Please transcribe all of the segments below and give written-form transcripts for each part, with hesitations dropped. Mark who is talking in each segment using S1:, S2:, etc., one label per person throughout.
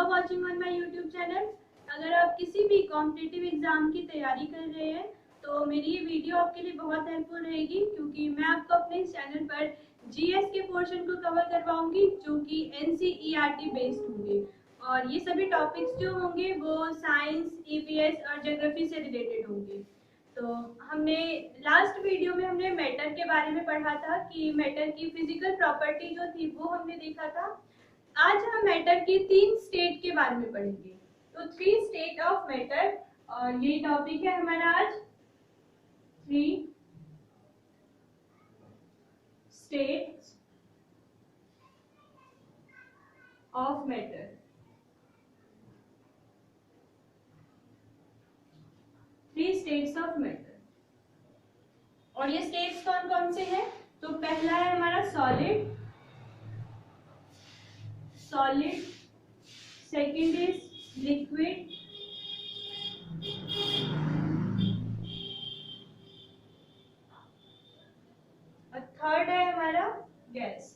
S1: Are watching on my YouTube channel. अगर आप किसी भी कॉम्पिटिटिव एग्जाम की तैयारी कर रहे हैं तो मेरी ये वीडियो आपके लिए बहुत हेल्पफुल रहेगी, क्योंकि मैं आपको अपने इस चैनल पर जीएस के पोर्शन को कवर करवाऊंगी जो कि एनसीईआरटी बेस्ड होंगे। और ये सभी टॉपिक्स जो होंगे वो साइंस, ईवीएस और ज्योग्राफी से रिलेटेड होंगे। तो हमने लास्ट वीडियो में हमने मैटर के बारे में पढ़ा था कि मैटर की फिजिकल प्रॉपर्टी जो थी वो हमने देखा था। आज हम मैटर की 3 स्टेट के बारे में पढ़ेंगे। तो 3 स्टेट ऑफ मैटर, और ये टॉपिक है हमारा आज 3 states of matter. 3 states of matter. और ये स्टेट्स कौन कौन से हैं? तो पहला है हमारा सॉलिड, सेकंड इज लिक्विड, और थर्ड है हमारा गैस।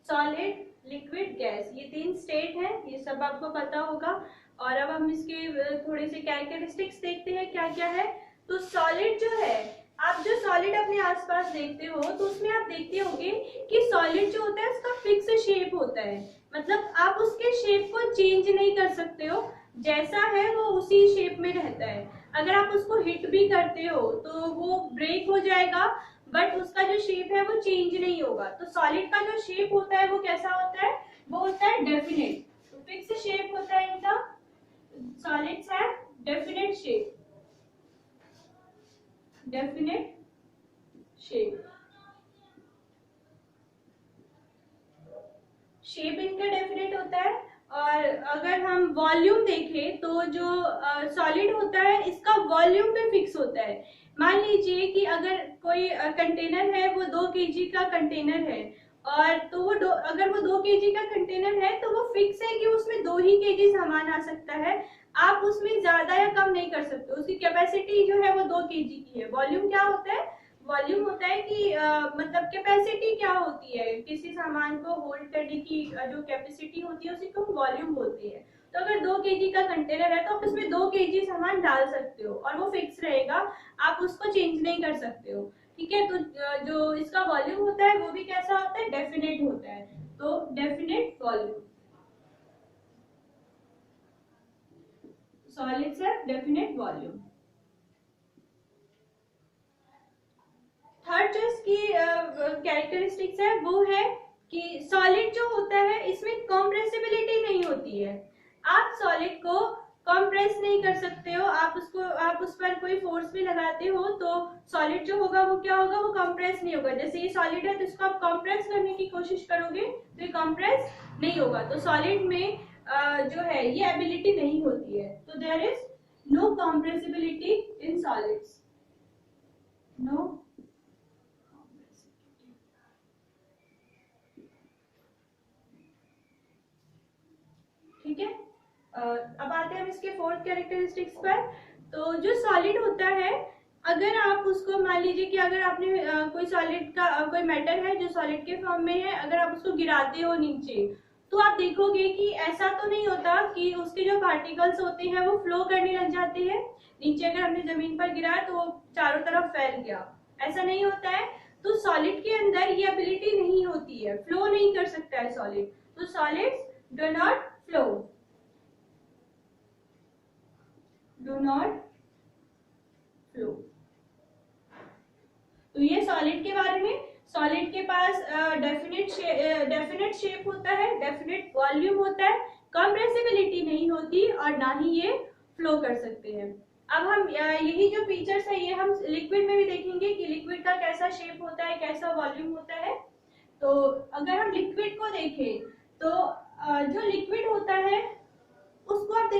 S1: सॉलिड, लिक्विड, गैस, ये 3 स्टेट है, ये सब आपको पता होगा। और अब हम इसके थोड़े से कैरेक्टरिस्टिक्स देखते हैं क्या क्या है। तो सॉलिड जो है, आप जो सॉलिड अपने आसपास देखते हो तो उसमें आप देखते होंगे कि सॉलिड जो होता है उसका फिक्स शेप होता है। मतलब आप उसके शेप को चेंज नहीं कर सकते हो, जैसा है वो उसी शेप में रहता है। अगर आप उसको हिट भी करते हो तो वो ब्रेक हो जाएगा, बट उसका जो शेप है वो चेंज नहीं होगा। तो सॉलिड का जो शेप होता है वो कैसा होता है? वो होता है डेफिनेट। तो फिक्स शेप होता है इनका। सॉलिड्स है definite shape, definite shape. Shape इनका डेफिनेट होता है। और अगर हम वॉल्यूम देखें तो जो सॉलिड होता है इसका वॉल्यूम पे फिक्स होता है। मान लीजिए कि अगर कोई कंटेनर है, वो 2 kg का कंटेनर है, और तो वो अगर वो 2 kg का कंटेनर है तो वो फिक्स है कि उसमें 2 ही kg सामान आ सकता है। आप उसमें ज्यादा या कम नहीं कर सकते। उसकी कैपेसिटी जो है वो 2 kg की है। वॉल्यूम क्या होता है? वॉल्यूम होता है कि मतलब कैपेसिटी क्या होती है, किसी सामान को होल्ड करने की जो कैपेसिटी होती है उसी को हम वॉल्यूम बोलते हैं। तो अगर 2 kg का कंटेनर है तो आप उसमें 2 kg सामान डाल सकते हो और वो फिक्स रहेगा, आप उसको चेंज नहीं कर सकते हो। ठीक है। तो जो इसका वॉल्यूम होता है वो भी कैसा होता है? डेफिनेट होता है। तो डेफिनेट वॉल्यूम, सॉलिड्स है डेफिनेट वॉल्यूम। थर्ड जो इसकी कैरेक्टरिस्टिक्स है वो है कि सॉलिड जो होता है इसमें कंप्रेसिबिलिटी नहीं होती है। आप सॉलिड को कंप्रेस नहीं कर सकते हो। आप उस पर कोई फोर्स भी लगाते हो तो सॉलिड जो होगा वो क्या होगा? वो कंप्रेस नहीं होगा। जैसे ये सॉलिड है तो इसको आप कंप्रेस करने की कोशिश करोगे तो ये कंप्रेस नहीं होगा। तो सॉलिड में जो है ये एबिलिटी नहीं होती है। तो there is no compressibility in solids, no. ठीक है। अब आते हैं हम इसके फोर्थ कैरेक्टरिस्टिक्स पर। तो जो सॉलिड होता है, अगर आप उसको मान लीजिए कि अगर आपने कोई सॉलिड का कोई मैटर है जो सॉलिड के फॉर्म में है, अगर आप उसको गिराते हो नीचे तो आप देखोगे कि ऐसा तो नहीं होता कि उसके जो पार्टिकल्स होते हैं वो फ्लो करने लग जाते हैं नीचे। अगर हमने जमीन पर गिराया तो वो चारों तरफ फैल गया, ऐसा नहीं होता है। तो सॉलिड के अंदर ये एबिलिटी नहीं होती है, फ्लो नहीं कर सकता है सॉलिड। तो solids do not flow, do not flow. तो ये सॉलिड के बारे में। सॉलिड के पास डेफिनेट शेप होता है, डेफिनेट वॉल्यूम होता है, कंप्रेसिबिलिटी नहीं होती और ना ही ये फ्लो कर सकते हैं। अब हम यही जो फीचर्स है ये हम लिक्विड में भी देखेंगे कि लिक्विड का कैसा शेप होता है, कैसा वॉल्यूम होता है। तो अगर हम लिक्विड को देखें तो जो लिक्विड होता है उसको आप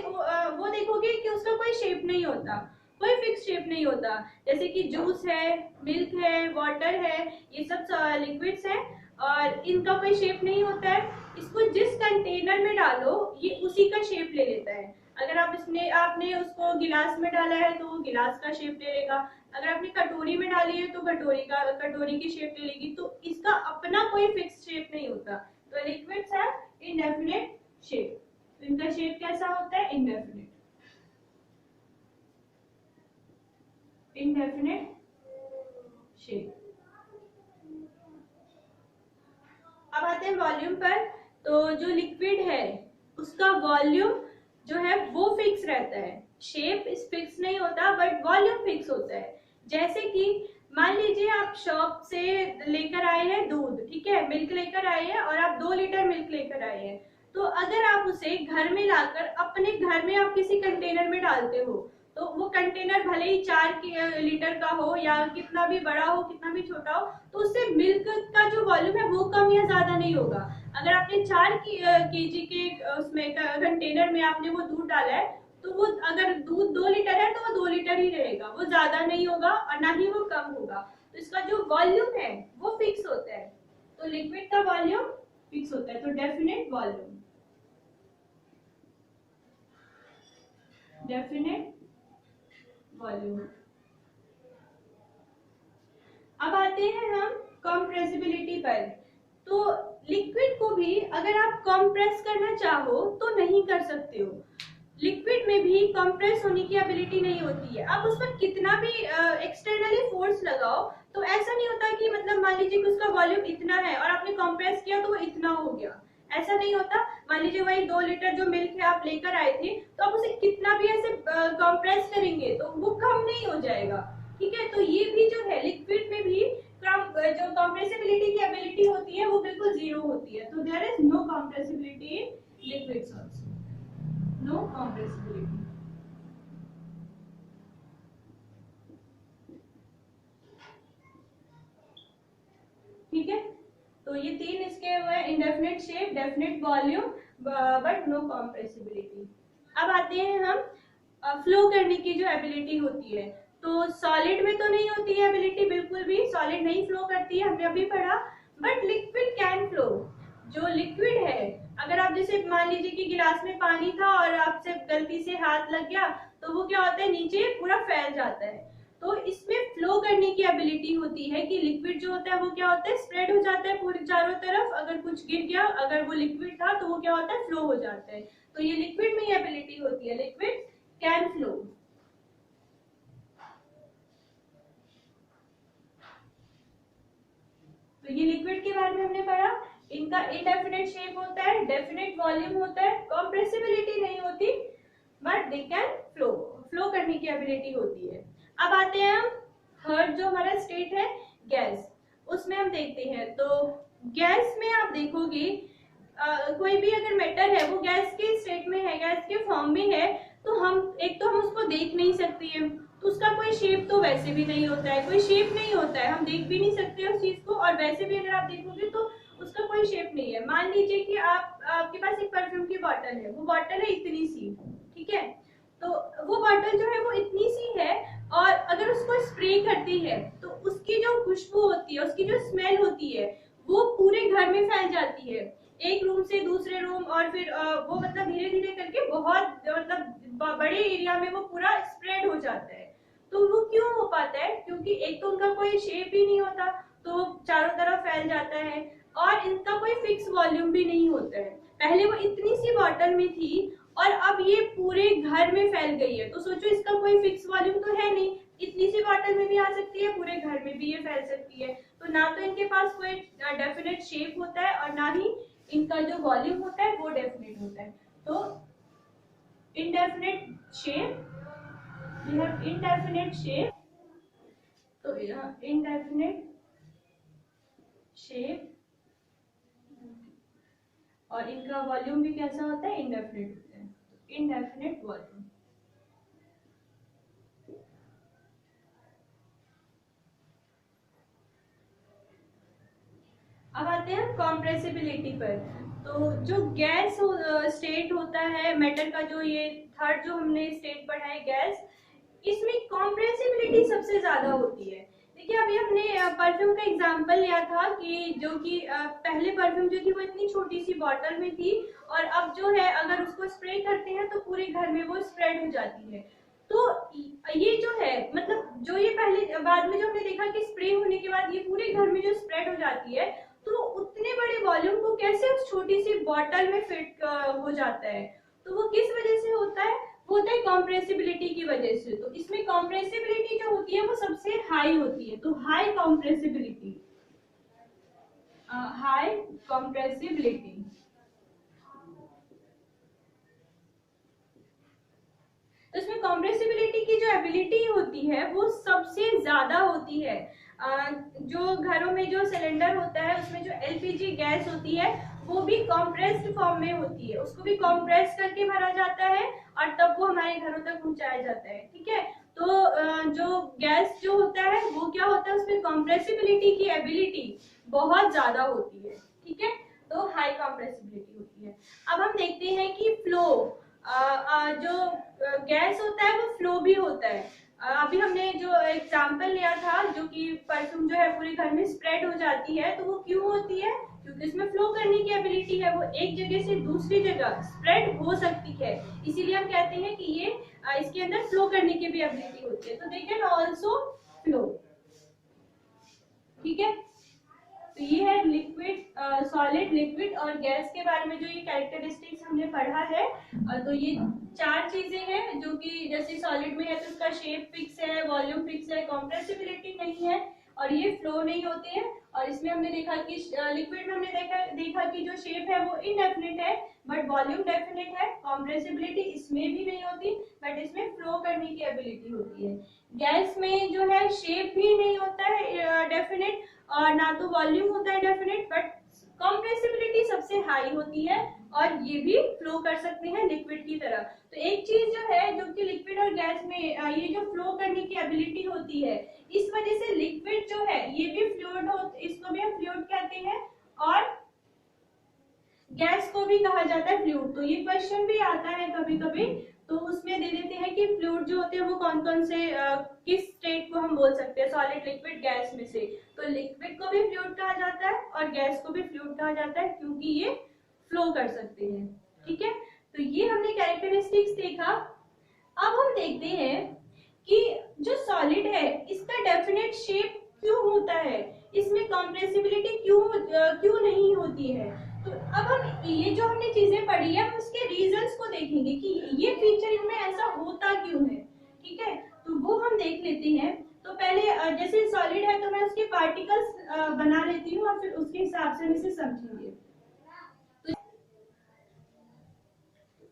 S1: वो देखोगे कि उसका कोई शेप नहीं होता, कोई फिक्स शेप नहीं होता। जैसे कि जूस है, मिल्क है, वाटर है, ये सब लिक्विड्स हैं और इनका कोई शेप नहीं होता है। इसको जिस कंटेनर में डालो ये उसी का शेप ले लेता है। अगर आपने उसको गिलास में डाला है तो वो गिलास का शेप ले लेगा, अगर आपने कटोरी में डाली है तो कटोरी की शेप ले लेगी, तो इसका अपना कोई फिक्स शेप नहीं होता। तो लिक्विड्स हैव इनडेफिनेट शेप, तो इनका शेप कैसा होता है? Indefinite, indefinite shape. अब आते हैं वॉल्यूम पर। तो जो लिक्विड है उसका वॉल्यूम जो है वो फिक्स रहता है, शेप इस फिक्स नहीं होता बट वॉल्यूम फिक्स होता है। जैसे कि मान लीजिए आप शॉप से लेकर आए हैं दूध, ठीक है, मिल्क लेकर आए हैं और आप 2 लीटर मिल्क लेकर आए हैं, तो अगर आप उसे घर में लाकर अपने घर में आप किसी कंटेनर में डालते हो, तो वो कंटेनर भले ही 4 लीटर का हो या कितना भी बड़ा हो कितना भी छोटा हो, तो उससे मिल्क का जो वॉल्यूम है वो कम या ज्यादा नहीं होगा। अगर आपने 4 केजी के उसमें कंटेनर में आपने वो दूध डाला है, तो वो अगर दूध 2 लीटर है तो वो 2 लीटर ही रहेगा, वो ज्यादा नहीं होगा और ना ही वो कम होगा। तो इसका जो वॉल्यूम है वो फिक्स होता है, तो लिक्विड का वॉल्यूम फिक्स होता है, तो डेफिनेट वॉल्यूम, डेफिनेट वॉल्यूम। अब आते हैं हम कंप्रेसिबिलिटी पर। तो लिक्विड को भी अगर आप कंप्रेस करना चाहो तो नहीं कर सकते हो, लिक्विड में भी कंप्रेस होने की एबिलिटी नहीं होती है। आप उस पर कितना भी एक्सटर्नली फोर्स लगाओ तो ऐसा नहीं होता कि मतलब मान लीजिए कि उसका वॉल्यूम इतना है और आपने कंप्रेस किया तो वो इतना हो गया, ऐसा नहीं होता। मान लीजिए वही 2 लीटर जो मिल्क है आप लेकर आए थे, तो आप उसे कितना भी ऐसे कंप्रेस करेंगे तो वो कम नहीं हो जाएगा, ठीक है। तो ये भी जो है लिक्विड में भी जो कंप्रेसिबिलिटी की एबिलिटी होती है वो बिल्कुल जीरो होती है। तो there is no compressibility in liquids also, no compressibility. ठीक है, तो ये 3 इसके हुए, indefinite shape, definite volume, but no compressibility. अब आते हैं हम फ्लो करने की जो एबिलिटी होती है। तो सॉलिड में तो नहीं होती है एबिलिटी, बिल्कुल भी सॉलिड नहीं फ्लो करती है, हमने अभी पढ़ा, बट लिक्विड कैन फ्लो। जो लिक्विड है, अगर आप जैसे मान लीजिए कि गिलास में पानी था और आपसे गलती से हाथ लग गया, तो वो क्या होता है, नीचे पूरा फैल जाता है। तो इसमें फ्लो करने की एबिलिटी होती है कि लिक्विड जो होता है वो क्या होता है, स्प्रेड हो जाता है पूरे चारों तरफ। अगर कुछ गिर गया, अगर वो लिक्विड था तो वो क्या होता है, फ्लो हो जाता है। तो ये लिक्विड में ही एबिलिटी होती है, लिक्विड कैन फ्लो। तो ये लिक्विड के बारे में हमने पढ़ा, इनका इनडेफिनेट शेप होता है, डेफिनेट वॉल्यूम होता है, कंप्रेसिबिलिटी नहीं होती, but they can flow, flow करने की एबिलिटी होती है। अब आते हैं हम थर्ड जो हमारा स्टेट है गैस, उसमें हम देखते हैं। तो गैस में आप देखोगे कोई भी अगर मैटर है वो गैस के स्टेट में है, गैस के फॉर्म में है, तो हम उसको देख नहीं सकते हैं, तो उसका कोई शेप तो वैसे भी नहीं होता है, कोई शेप नहीं होता है, हम देख भी नहीं सकते उस चीज को, और वैसे भी अगर आप देखोगे तो उसका कोई शेप नहीं है। मान लीजिए कि आपके पास एक परफ्यूम की बॉटल है, वो बॉटल है इतनी सी, ठीक है, तो वो बॉटल जो है वो इतनी सी है, और अगर उसको स्प्रे करती है तो उसकी जो खुशबू होती है, उसकी जो स्मेल होती है, वो पूरे घर में फैल जाती है, एक रूम से दूसरे रूम, और फिर वो मतलब धीरे धीरे करके बहुत मतलब बड़े एरिया में वो पूरा स्प्रेड हो जाता है। तो वो क्यों हो पाता है, क्योंकि एक तो उनका कोई शेप ही नहीं होता, तो चारों तरफ फैल जाता है, और इनका कोई फिक्स वॉल्यूम भी नहीं होता है। पहले वो इतनी सी बॉटल में थी और अब ये पूरे घर में फैल गई है, तो सोचो इसका कोई फिक्स वॉल्यूम तो है नहीं, इतनी सी बॉटल में भी आ सकती है, पूरे घर में भी ये फैल सकती है। तो ना तो इनके पास कोई डेफिनेट शेप होता है और ना ही इनका जो वॉल्यूम होता है वो डेफिनेट होता है। तो indefinite shape, we have indefinite shape, तो indefinite shape, और इनका वॉल्यूम भी कैसा होता है, इंडेफिनेट होता है, इंडेफिनेट वॉल्यूम। अब आते हैं कॉम्प्रेसिबिलिटी पर। तो जो गैस स्टेट होता है मैटर का, जो ये थर्ड जो हमने स्टेट पढ़ा है गैस, इसमें कॉम्प्रेसिबिलिटी सबसे ज्यादा होती है। देखिए अभी हमने परफ्यूम का एग्जांपल लिया था कि जो कि पहले परफ्यूम जो थी वो इतनी छोटी सी बॉटल में थी, और अब जो है अगर उसको स्प्रे करते हैं तो पूरे घर में वो स्प्रेड हो जाती है। तो ये जो है मतलब जो ये पहले बाद में जो हमने देखा कि स्प्रे होने के बाद ये पूरे घर में जो स्प्रेड हो जाती है, तो उतने बड़े वॉल्यूम को कैसे उस छोटी सी बॉटल में फिट हो जाता है, तो वो किस वजह से होता है, वो होता है कॉम्प्रेसिबिलिटी की वजह से। तो इसमें कॉम्प्रेसिबिलिटी जो होती है वो सबसे हाई होती है, तो हाई कॉम्प्रेसिबिलिटी, हाई कॉम्प्रेसिबिलिटी। तो इसमें कॉम्प्रेसिबिलिटी की जो एबिलिटी होती है वो सबसे ज्यादा होती है। जो घरों में जो सिलेंडर होता है उसमें जो एलपीजी गैस होती है वो भी कॉम्प्रेस्ड फॉर्म में होती है, उसको भी कॉम्प्रेस करके भरा जाता है और तब वो हमारे घरों तक पहुंचाया जाता है। ठीक है, तो जो गैस जो होता है वो क्या होता है, उसमें कॉम्प्रेसिबिलिटी की एबिलिटी बहुत ज्यादा होती है। ठीक है, तो हाई कॉम्प्रेसिबिलिटी होती है। अब हम देखते हैं कि फ्लो, जो गैस होता है वो फ्लो भी होता है। अभी हमने जो एग्जांपल लिया था जो कि परफ्यूम जो है पूरे घर में स्प्रेड हो जाती है, तो वो क्यों होती है, क्योंकि इसमें फ्लो करने की एबिलिटी है, वो एक जगह से दूसरी जगह स्प्रेड हो सकती है, इसीलिए हम कहते हैं कि ये इसके अंदर फ्लो करने की भी एबिलिटी होती है। तो दे कैन आल्सो फ्लो। ठीक है, तो ये है लिक्विड, सॉलिड, लिक्विड और गैस के बारे में जो ये कैरेक्टरिस्टिक्स हमने पढ़ा है। तो ये चार चीजें हैं जो कि जैसे सॉलिड में है तो उसका शेप फिक्स है, वॉल्यूम फिक्स है, कॉम्प्रेसिबिलिटी नहीं है और ये फ्लो नहीं होते हैं। और इसमें हमने देखा कि लिक्विड में हमने देखा कि जो शेप है वो इनडेफिनिट है बट वॉल्यूम डेफिनिट है, कॉम्प्रेसिबिलिटी इसमें भी नहीं होती बट इसमें फ्लो करने की एबिलिटी होती है। गैस में जो है शेप भी नहीं होता है डेफिनेट और ना तो वॉल्यूम होता है डेफिनेट, बट कॉम्प्रेसिबिलिटी सबसे हाई होती है और ये भी फ्लो कर सकते हैं लिक्विड की तरह। तो एक चीज जो है जो कि लिक्विड और गैस में ये जो फ्लो करने की एबिलिटी होती है, इस वजह से लिक्विड जो है ये भी फ्लूइड हो, इसको भी हम फ्लूइड कहते हैं और गैस को भी कहा जाता है फ्लूइड। तो ये क्वेश्चन भी आता है कभी कभी, तो उसमें दे देते हैं कि फ्लूइड जो होते हैं वो कौन कौन से किस स्टेट को हम बोल सकते हैं सॉलिड, लिक्विड, गैस में से। तो लिक्विड को भी फ्लूइड कहा जाता है और गैस को भी फ्लूइड कहा जाता है क्योंकि ये फ्लो कर सकते हैं। ठीक है, तो ये हमने कैरेक्टरिस्टिक्स देखा। अब हम देखते हैं कि जो सॉलिड है इसका डेफिनेट शेप क्यों होता है, इसमें कॉम्प्रेसिबिलिटी क्यों नहीं होती है। तो अब हम ये जो हमने चीजें पढ़ी है हम उसके रीजंस को देखेंगे कि ये फीचर इनमें ऐसा होता क्यों है। ठीक है, तो वो हम देख लेते हैं। तो पहले जैसे सॉलिड है तो मैं उसके पार्टिकल्स बना लेती हूँ और फिर उसके हिसाब से हम इसे समझेंगे। तो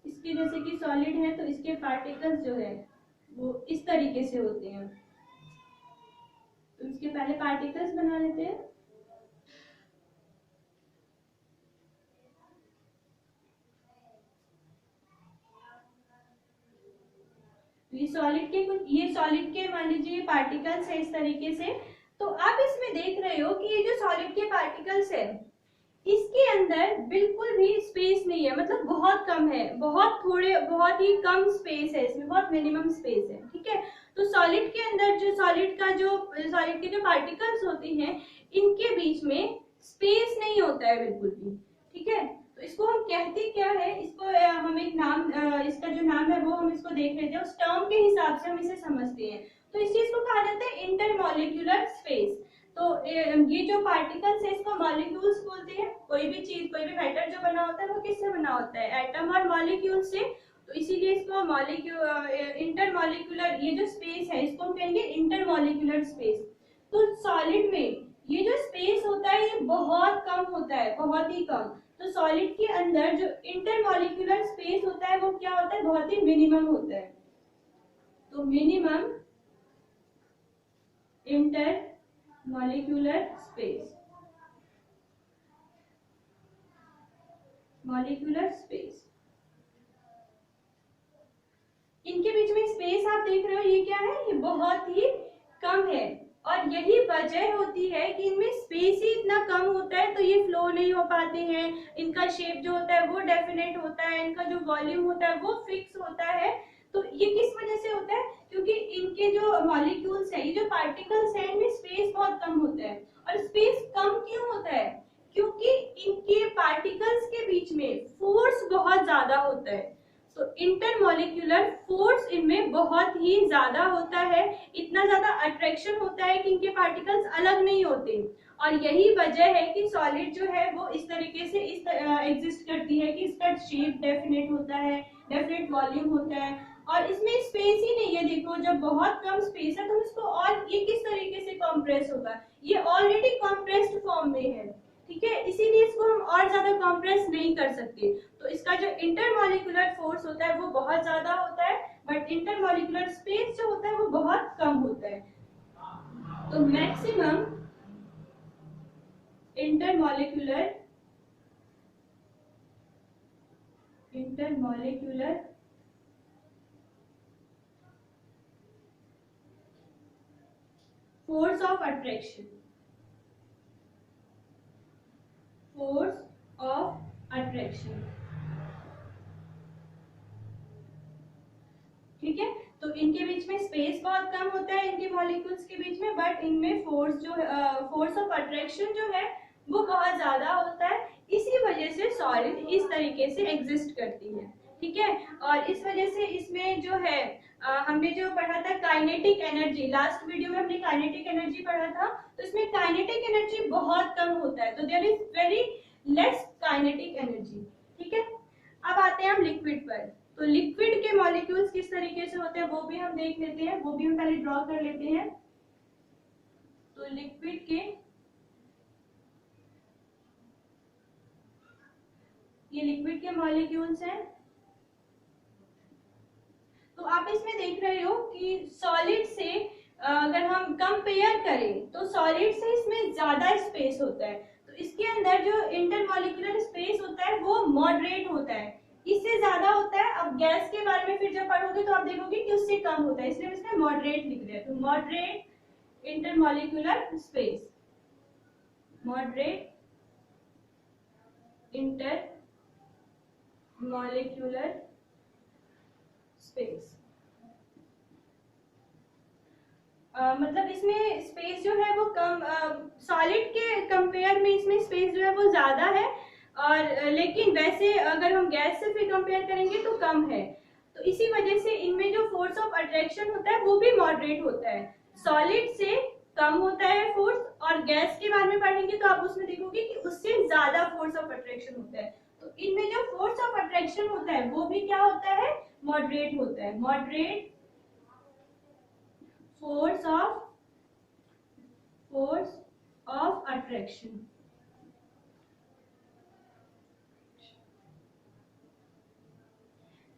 S1: इसके जैसे कि सॉलिड है तो इसके पार्टिकल्स जो है वो इस तरीके से होते हैं, तो इसके पहले पार्टिकल्स बना लेते हैं। ये सॉलिड के मान लीजिए पार्टिकल्स है इस तरीके से। तो आप इसमें देख रहे हो कि ये जो सॉलिड के पार्टिकल्स है इसके अंदर बिल्कुल भी स्पेस नहीं है, मतलब बहुत कम है, बहुत ही कम स्पेस है इसमें, बहुत मिनिमम स्पेस है। ठीक है, तो सॉलिड के अंदर जो सॉलिड के जो पार्टिकल्स होते हैं इनके बीच में स्पेस नहीं होता है बिल्कुल भी। ठीक है, तो इसको हम कहते क्या है, इसको हम एक नाम, इसका जो नाम है वो हम इसको देख लेते हैं, उस टर्म के हिसाब से हम इसे समझते हैं। तो इस चीज को कहा जाता है इंटरमॉलिक्यूलर स्पेस। तो ये जो पार्टिकल्स है इसको मॉलिक्यूल्स बोलते हैं। कोई भी चीज, कोई भी मैटर जो बना होता है वो किससे बना होता है, एटम और मॉलिक्यूल से। तो इसीलिए इसको इंटरमॉलिक्यूलर ये जो स्पेस है इसको हम कहेंगे इंटरमॉलिक्यूलर स्पेस। तो सॉलिड में ये जो स्पेस होता है ये बहुत कम होता है, बहुत ही कम। तो सॉलिड के अंदर जो इंटरमॉलिक्यूलर स्पेस होता है वो क्या होता है, बहुत ही मिनिमम होता है। तो minimum intermolecular space, molecular space, इनके बीच में स्पेस आप देख रहे हो ये क्या है, ये बहुत ही कम है। और यही वजह होती है कि इनमें स्पेस ही इतना कम होता है तो ये फ्लो नहीं हो पाते हैं, इनका शेप जो होता है वो डेफिनेट होता है, इनका जो वॉल्यूम होता है वो फिक्स होता है। तो ये किस वजह से होता है, क्योंकि इनके जो मॉलिक्यूल्स है, ये जो पार्टिकल्स है, इनमें स्पेस बहुत कम होता है। और स्पेस कम क्यों होता है, क्योंकि इनके पार्टिकल्स के बीच में फोर्स बहुत ज्यादा होता है। तो इंटरमॉलिक्यूलर फोर्स इनमें बहुत ही ज्यादा होता है, इतना ज्यादा अट्रैक्शन होता है कि इनके पार्टिकल्स अलग नहीं होते। और यही वजह है कि सॉलिड जो है वो इस तरीके से एग्जिस्ट करती है कि इसका शेप डेफिनेट होता है, डेफिनेट वॉल्यूम होता है, और इसमें स्पेस ही नहीं है। देखो जब बहुत कम स्पेस है तो इसको और ये किस तरीके से कॉम्प्रेस होगा, ये ऑलरेडी कॉम्प्रेस्ड फॉर्म में है, ठीक है, इसीलिए इसको हम और ज्यादा कॉम्प्रेस नहीं कर सकते। तो इसका जो इंटरमॉलिक्यूलर फोर्स होता है वो बहुत ज्यादा होता है, बट इंटरमॉलिक्यूलर स्पेस जो होता है वो बहुत कम होता है। तो maximum intermolecular force of attraction, ठीक है। तो इनके बीच में स्पेस बहुत कम होता है इनके मॉलिक्यूल्स के बीच में, बट इनमें फोर्स ऑफ अट्रैक्शन जो है वो बहुत ज्यादा होता है। इसी वजह से सॉलिड इस तरीके से एग्जिस्ट करती है, ठीक है। और इस वजह से इसमें जो है हमने जो पढ़ा था काइनेटिक एनर्जी, लास्ट वीडियो में हमने काइनेटिक एनर्जी पढ़ा था, तो इसमें काइनेटिक एनर्जी बहुत कम होता है, तो there is very less kinetic energy, ठीक है। अब आते हैं हम लिक्विड पर। तो लिक्विड के मॉलिक्यूल्स किस तरीके से होते हैं वो भी हम देख लेते हैं, वो भी हम पहले ड्रॉ कर लेते हैं। तो लिक्विड के ये लिक्विड के मॉलिक्यूल्स हैं। तो आप इसमें देख रहे हो कि सॉलिड से अगर हम कंपेयर करें तो सॉलिड से इसमें ज्यादा स्पेस होता है, तो इसके अंदर जो इंटरमॉलिक्यूलर स्पेस होता है वो मॉडरेट होता है, इससे ज्यादा होता है। अब गैस के बारे में फिर जब पढ़ोगे तो आप देखोगे कि उससे कम होता है, इसलिए इसमें मॉडरेट लिख रहे हैं। तो moderate intermolecular space, moderate intermolecular space, मतलब इसमें स्पेस जो है वो कम, सॉलिड के कंपेयर में इसमें स्पेस जो है वो ज्यादा है, और लेकिन वैसे अगर हम गैस से फिर कंपेयर करेंगे तो कम है। तो इसी वजह से इनमें जो फोर्स ऑफ अट्रैक्शन होता है वो भी मॉडरेट होता है, सॉलिड से कम होता है फोर्स, और गैस के बारे में पढ़ेंगे तो आप उसमें देखोगे कि उससे ज्यादा फोर्स ऑफ अट्रैक्शन होता है। तो इनमें जो फोर्स ऑफ अट्रैक्शन होता है वो भी क्या होता है, मॉडरेट होता है, मॉडरेट फोर्स ऑफ अट्रैक्शन।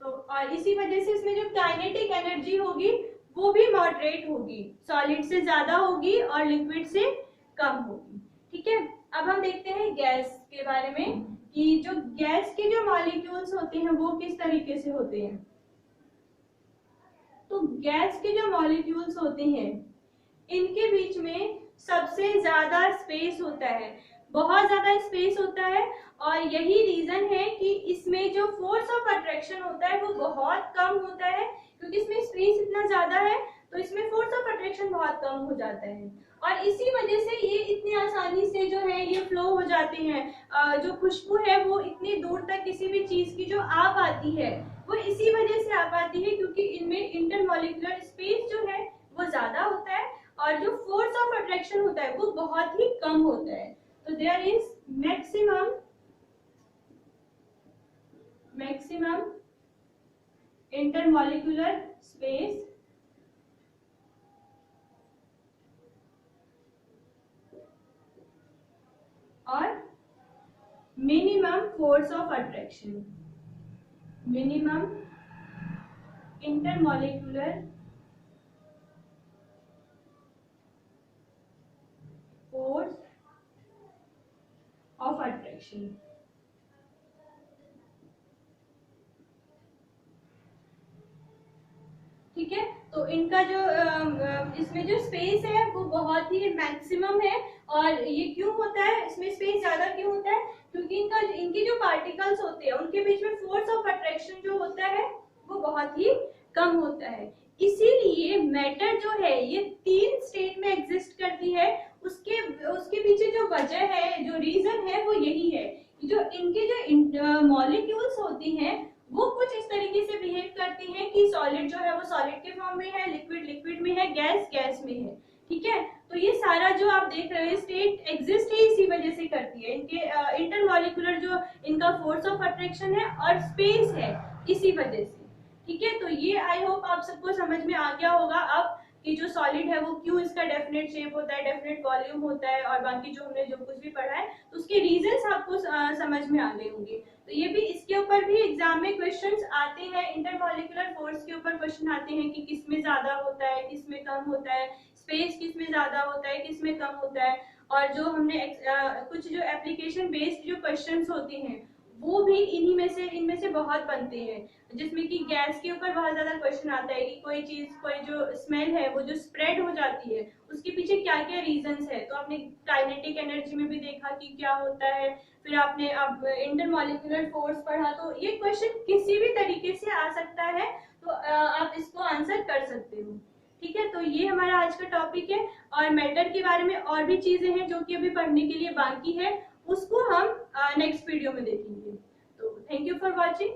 S1: तो और इसी वजह से इसमें जो काइनेटिक एनर्जी होगी वो भी मॉडरेट होगी, सॉलिड से ज्यादा होगी और लिक्विड से कम होगी, ठीक है। अब हम देखते हैं गैस के बारे में कि जो गैस के जो मॉलिक्यूल्स होते हैं वो किस तरीके से होते हैं। तो गैस के जो मॉलिक्यूल्स होते हैं इनके बीच में सबसे ज्यादा स्पेस होता है, बहुत ज्यादा स्पेस होता है, और यही रीजन है कि इसमें जो फोर्स ऑफ अट्रैक्शन होता है वो बहुत कम होता है, क्योंकि इसमें स्पेस इतना ज्यादा है तो इसमें फोर्स ऑफ अट्रैक्शन बहुत कम हो जाता है, और इसी वजह से ये इतनी आसानी से जो है ये फ्लो हो जाते हैं। जो खुशबू है वो इतनी दूर तक किसी भी चीज की जो आ पाती है वो इसी वजह से आ पाती है, क्योंकि इनमें इंटरमॉलिक्यूलर स्पेस जो है वो ज्यादा होता है और जो फोर्स ऑफ अट्रैक्शन होता है वो बहुत ही कम होता है। तो there is maximum intermolecular space और minimum force of attraction, minimum intermolecular force of attraction, ठीक है। तो इनका जो इसमें जो स्पेस है वो बहुत ही मैक्सिमम है, और ये क्यों होता है, इसमें स्पेस ज्यादा क्यों होता है, क्योंकि इनके जो पार्टिकल्स होते हैं उनके बीच में फोर्स ऑफ अट्रैक्शन जो होता है वो बहुत ही कम होता है। इसीलिए मैटर जो है ये 3 स्टेट में एग्जिस्ट करती है। उसके पीछे जो वजह है, जो रीजन है वो यही है, जो इनके जो मॉलिक्यूल्स होती हैं वो कुछ इस तरीके से बिहेव करती हैं कि सॉलिड जो है वो सॉलिड के फॉर्म में है, लिक्विड लिक्विड में है, गैस गैस में है। ठीक है, तो ये सारा जो आप देख रहे हैं स्टेट एग्जिस्ट ही इसी वजह से करती है। इनके इंटरमॉलिक्यूलर जो इनका फोर्स ऑफ अट्रैक्शन है और स्पेस है, इसी वजह से। ठीक है, तो ये आई होप आप सबको समझ में आ गया होगा अब कि जो सॉलिड है वो क्यों इसका डेफिनेट शेप होता है, डेफिनेट वॉल्यूम होता है, और बाकी जो हमने जो कुछ भी पढ़ा है तो उसके रीजंस आपको समझ में आ गए होंगे। तो ये भी, इसके ऊपर भी एग्जाम में क्वेश्चंस आते हैं, इंटरमॉलिक्यूलर फोर्स के ऊपर क्वेश्चन आते हैं कि किस में ज्यादा होता है, किस में कम होता है, स्पेस किस में ज्यादा होता है, किस में कम होता है। और जो हमने कुछ जो एप्लीकेशन बेस्ड जो क्वेश्चंस होते हैं वो भी इनमें से बहुत बनते हैं, जिसमें कि गैस के ऊपर बहुत ज्यादा क्वेश्चन आता है कि कोई चीज, कोई जो स्मेल है वो जो स्प्रेड हो जाती है उसके पीछे क्या क्या रीजंस है। तो आपने काइनेटिक एनर्जी में भी देखा कि क्या होता है, फिर आपने अब इंटरमॉलिक्यूलर फोर्स पढ़ा, तो ये क्वेश्चन किसी भी तरीके से आ सकता है, तो आप इसको आंसर कर सकते हो। ठीक है, तो ये हमारा आज का टॉपिक है, और मैटर के बारे में और भी चीजें हैं जो कि अभी पढ़ने के लिए बाकी है, उसको हम नेक्स्ट वीडियो में देखेंगे। तो थैंक यू फॉर वॉचिंग।